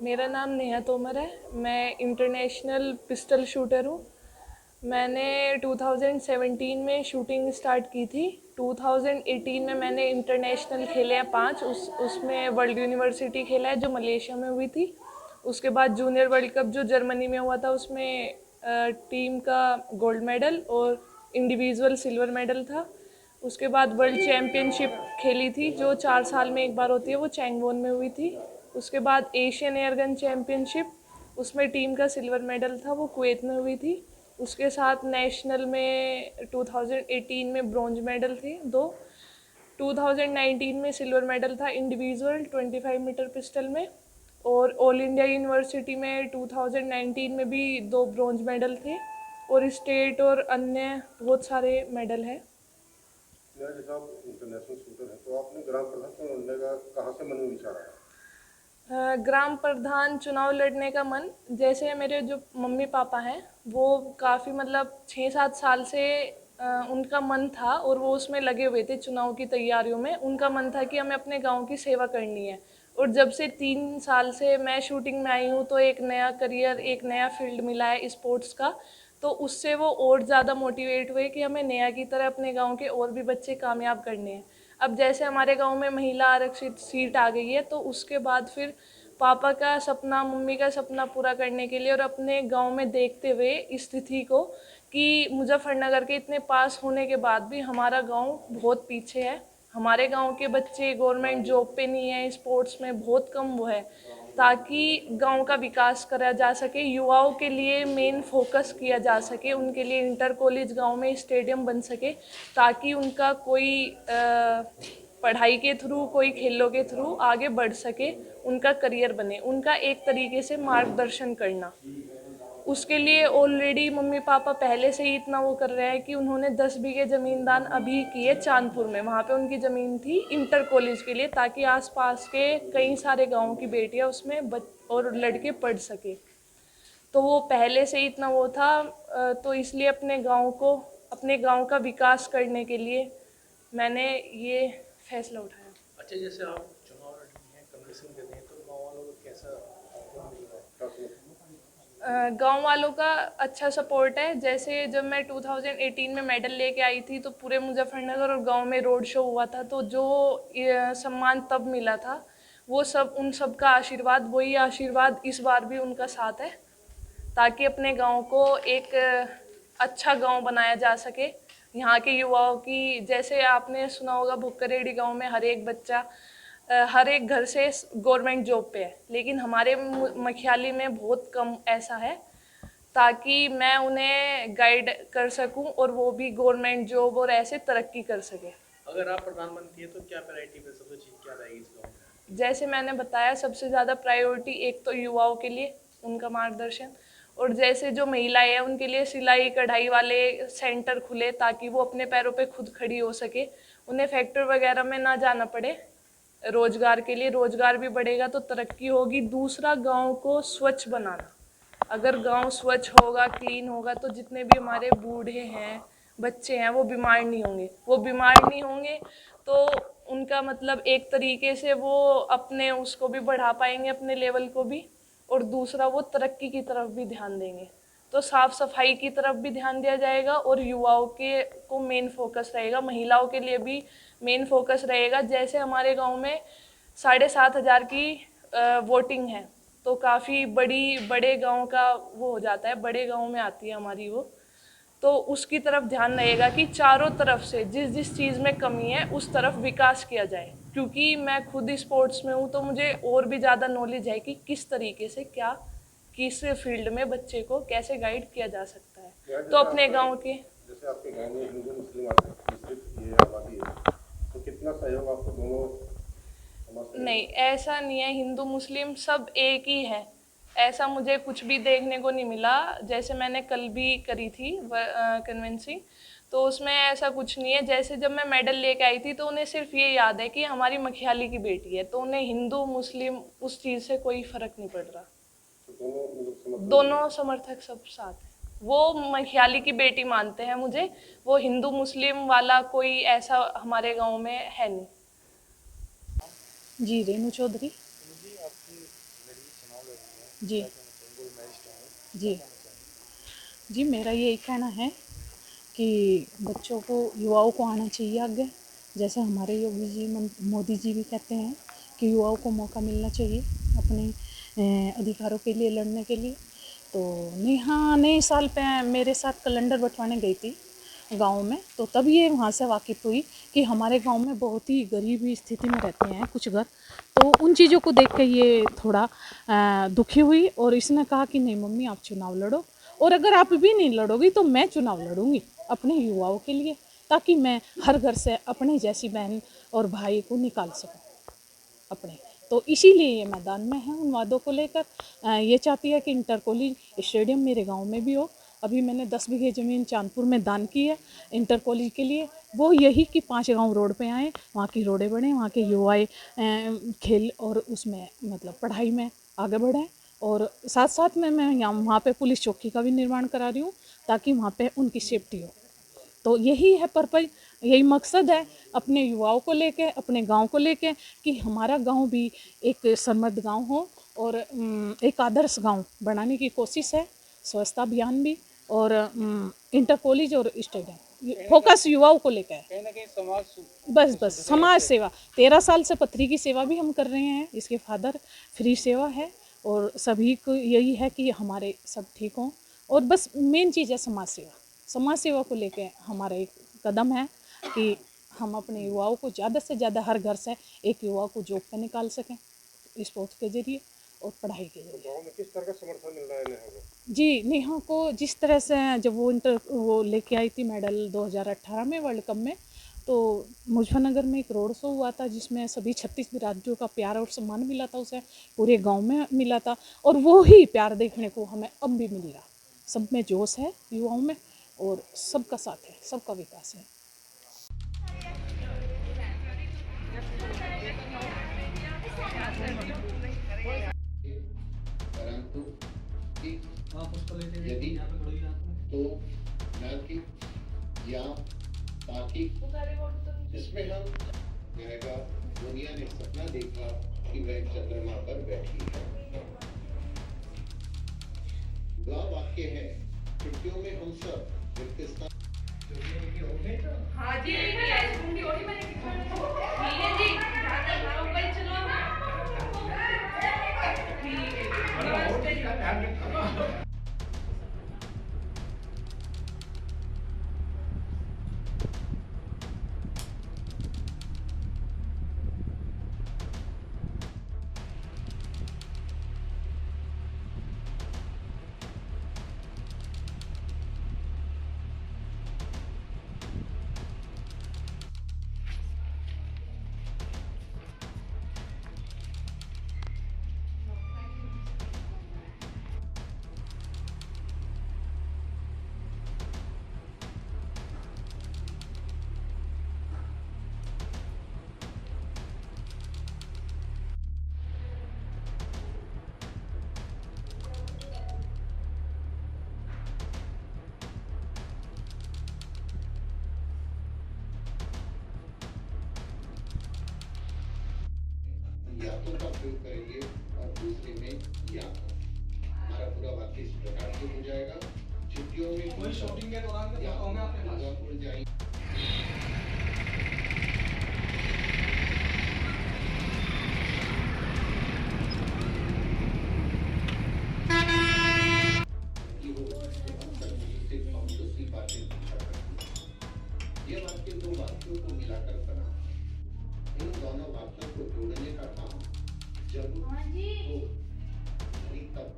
मेरा नाम नेहा तोमर है। मैं इंटरनेशनल पिस्टल शूटर हूँ। मैंने 2017 में शूटिंग स्टार्ट की थी। 2018 में मैंने इंटरनेशनल खेले हैं 5, उसमें वर्ल्ड यूनिवर्सिटी खेला है जो मलेशिया में हुई थी। उसके बाद जूनियर वर्ल्ड कप जो जर्मनी में हुआ था उसमें टीम का गोल्ड मेडल और इंडिविजुअल सिल्वर मेडल था। उसके बाद वर्ल्ड चैम्पियनशिप खेली थी जो 4 साल में एक बार होती है, वो चैंगवोन में हुई थी। उसके बाद एशियन एयरगन चैम्पियनशिप, उसमें टीम का सिल्वर मेडल था, वो कुवैत में हुई थी। उसके साथ नेशनल में 2018 में ब्रॉन्ज मेडल थे 2। 2019 में सिल्वर मेडल था इंडिविजुअल 25 मीटर पिस्टल में। और ऑल इंडिया यूनिवर्सिटी में 2019 में भी 2 ब्रॉन्ज मेडल थे। और स्टेट और अन्य बहुत सारे मेडल हैं। जैसे आप इंटरनेशनल शूटर हैं तो आपने ग्राम प्रधान चुनाव लड़ने का कहाँ से मन में विचार आया? ग्राम प्रधान चुनाव लड़ने का मन, जैसे मेरे जो मम्मी पापा हैं वो काफ़ी मतलब 6-7 साल से उनका मन था और वो उसमें लगे हुए थे चुनाव की तैयारियों में। उनका मन था कि हमें अपने गांव की सेवा करनी है। और जब से 3 साल से मैं शूटिंग में आई हूँ तो एक नया करियर, एक नया फील्ड मिला है स्पोर्ट्स का। तो उससे वो और ज़्यादा मोटिवेट हुए कि हमें नया की तरह अपने गांव के और भी बच्चे कामयाब करने हैं। अब जैसे हमारे गांव में महिला आरक्षित सीट आ गई है तो उसके बाद फिर पापा का सपना, मम्मी का सपना पूरा करने के लिए और अपने गांव में देखते हुए स्थिति को कि मुजफ्फरनगर के इतने पास होने के बाद भी हमारा गांव बहुत पीछे है, हमारे गांव के बच्चे गवर्नमेंट जॉब पे नहीं है, स्पोर्ट्स में बहुत कम वो है, ताकि गांव का विकास करा जा सके, युवाओं के लिए मेन फोकस किया जा सके, उनके लिए इंटर कॉलेज गांव में स्टेडियम बन सके, ताकि उनका कोई पढ़ाई के थ्रू, कोई खेलों के थ्रू आगे बढ़ सके, उनका करियर बने, उनका एक तरीके से मार्गदर्शन करना। उसके लिए ऑलरेडी मम्मी पापा पहले से ही इतना वो कर रहे हैं कि उन्होंने 10 बीघे ज़मीन दान अभी की है चांदपुर में। वहाँ पे उनकी ज़मीन थी इंटर कॉलेज के लिए, ताकि आसपास के कई सारे गाँव की बेटियाँ उसमें और लड़के पढ़ सके। तो वो पहले से ही इतना वो था, तो इसलिए अपने गांव का विकास करने के लिए मैंने ये फैसला उठाया। अच्छा, जैसे आप चुनाव लड़नी है, कंपटीशन करनी है, तो गाँव वालों को कैसा सपोर्ट मिल रहा है? गांव वालों का अच्छा सपोर्ट है। जैसे जब मैं 2018 में मेडल लेके आई थी तो पूरे मुजफ्फरनगर और गांव में रोड शो हुआ था, तो जो सम्मान तब मिला था वो सब, उन सब का आशीर्वाद, वही आशीर्वाद इस बार भी उनका साथ है, ताकि अपने गांव को एक अच्छा गांव बनाया जा सके। यहाँ के युवाओं की, जैसे आपने सुना होगा भुक्करेड़ी गांव में हर एक बच्चा, हर एक घर से गवर्नमेंट जॉब पे है, लेकिन हमारे मखियाली में बहुत कम ऐसा है, ताकि मैं उन्हें गाइड कर सकूं और वो भी गवर्नमेंट जॉब और ऐसे तरक्की कर सके। अगर आप प्रधानमंत्री हैं तो क्या प्रायोरिटी पे सबसे चीज क्या रहेगी इस गाँव में? जैसे मैंने बताया, सबसे ज़्यादा प्रायोरिटी एक तो युवाओं के लिए उनका मार्गदर्शन, और जैसे जो महिलाएं हैं उनके लिए सिलाई कढ़ाई वाले सेंटर खुले, ताकि वो अपने पैरों पे खुद खड़ी हो सके, उन्हें फैक्ट्री वगैरह में ना जाना पड़े। रोजगार के लिए, रोजगार भी बढ़ेगा तो तरक्की होगी। दूसरा, गांव को स्वच्छ बनाना। अगर गांव स्वच्छ होगा, क्लीन होगा, तो जितने भी हमारे बूढ़े हैं, बच्चे हैं, वो बीमार नहीं होंगे। वो बीमार नहीं होंगे तो उनका मतलब एक तरीके से वो अपने उसको भी बढ़ा पाएंगे, अपने लेवल को भी, और दूसरा वो तरक्की की तरफ भी ध्यान देंगे। तो साफ सफाई की तरफ भी ध्यान दिया जाएगा और युवाओं के को मेन फोकस रहेगा, महिलाओं के लिए भी मेन फोकस रहेगा। जैसे हमारे गांव में 7,500 की वोटिंग है, तो काफ़ी बड़े गांव का वो हो जाता है, बड़े गांव में आती है हमारी वो। तो उसकी तरफ ध्यान रहेगा कि चारों तरफ से जिस जिस चीज़ में कमी है उस तरफ विकास किया जाए, क्योंकि मैं खुद स्पोर्ट्स में हूँ तो मुझे और भी ज़्यादा नॉलेज है कि किस तरीके से क्या, किस फील्ड में बच्चे को कैसे गाइड किया जा सकता है। तो अपने गांव के, जैसे आपके गांव में हिंदू मुस्लिम मिश्रित ये आबादी है, तो कितना सहयोग आपको दोनों समाज से? नहीं, ऐसा नहीं है, हिंदू मुस्लिम सब एक ही है, ऐसा मुझे कुछ भी देखने को नहीं मिला। जैसे मैंने कल भी करी थी कन्वेंसिंग, तो उसमें ऐसा कुछ नहीं है। जैसे जब मैं मेडल लेके आई थी तो उन्हें सिर्फ ये याद है कि हमारी मखियाली की बेटी है, तो उन्हें हिंदू मुस्लिम उस चीज़ से कोई फर्क नहीं पड़ रहा। तो दोनों समर्थन? दोनों समर्थक सब साथ हैं। वो मखियाली की बेटी मानते हैं मुझे, वो हिंदू मुस्लिम वाला कोई ऐसा हमारे गाँव में है नहीं। जी, रेणु चौधरी। जी, आपकी लड़ी चुनाव चुनाव लड़ रही हैं, जी क्या कहना चाहेंगे? गोल्ड मेडलिस्ट हैं, जी क्या कहना चाहेंगे? जी, मेरा यही कहना है कि बच्चों को, युवाओं को आना चाहिए आगे। जैसे हमारे योगी जी, मोदी जी भी कहते हैं कि युवाओं को मौका मिलना चाहिए अपने अधिकारों के लिए लड़ने के लिए। तो नए साल पे मेरे साथ कैलेंडर बंटवाने गई थी गांव में, तो तब ये वहाँ से वाकिफ़ हुई कि हमारे गांव में बहुत ही गरीबी स्थिति में रहते हैं कुछ घर। तो उन चीज़ों को देख के ये थोड़ा दुखी हुई और इसने कहा कि नहीं मम्मी, आप चुनाव लड़ो, और अगर आप भी नहीं लड़ोगी तो मैं चुनाव लड़ूंगी अपने युवाओं के लिए, ताकि मैं हर घर से अपने जैसी बहन और भाई को निकाल सकूं अपने। तो इसीलिए ये मैदान में है उन वादों को लेकर। ये चाहती है कि इंटर कॉलेज स्टेडियम मेरे गांव में भी हो। अभी मैंने 10 बीघे ज़मीन चांदपुर में दान की है इंटर कॉलेज के लिए। वो यही कि 5 गांव रोड पे आए, वहाँ की रोडें बने, वहाँ के युवाएं खेल और उसमें मतलब पढ़ाई में आगे बढ़ें। और साथ साथ में मैं यहाँ वहाँ पे पुलिस चौकी का भी निर्माण करा रही हूँ ताकि वहाँ पे उनकी सेफ्टी हो। तो यही है पर्पज़, यही मकसद है अपने युवाओं को लेके, अपने गांव को लेके, कि हमारा गांव भी एक समृद्ध गांव हो और एक आदर्श गांव बनाने की कोशिश है। स्वच्छता अभियान भी और इंटर कॉलेज और स्टेडियम, फोकस युवाओं को लेकर है। कहीं ना कहीं समाज बस समाज सेवा, 13 साल से पथरी की सेवा भी हम कर रहे हैं। इसके फादर फ्री सेवा है और सभी को यही है कि हमारे सब ठीक हों। और बस मेन चीज़ है समाज सेवा। समाज सेवा को लेके हमारा एक कदम है कि हम अपने युवाओं को ज़्यादा से ज़्यादा हर घर से एक युवा को जॉब पे निकाल सकें स्पोर्ट्स के ज़रिए और पढ़ाई के ज़रिए। गाँव में किस तरह का समर्थन मिल रहा है नेहा को? जी, नेहा को जिस तरह से जब वो लेके आई थी मेडल 2018 में वर्ल्ड कप में, तो मुजफ्फरनगर में एक रोड शो हुआ था जिसमें सभी 36 राज्यों का प्यार और सम्मान मिला था उसे, पूरे गांव में मिला था। और वो ही प्यार देखने को हमें अब भी मिल रहा। सब में जोश है युवाओं में और सबका साथ है, सबका विकास है। परंतु यदि तो न कि या ताकि जिसमें हम रहेगा, दुनिया ने सपना देखा कि वह चंद्रमा पर बैठी है। वह वाक्य है, छुट्टियों में हम सब व्यक्तिस्था हाँ जी, ठीक है जी, चलो यातों का प्रयोग करेंगे और दूसरे में या। हमारा पूरा वाक्य इस प्रकार से हो जाएगा, छुट्टियों में कोई शॉपिंग के दौरान दुर्गापुर जाएंगे। ये वाक्य दो वाक्यों को मिलाकर बना। इन दोनों वाक्यों को जोड़ने का काम जब हो, नहीं तब।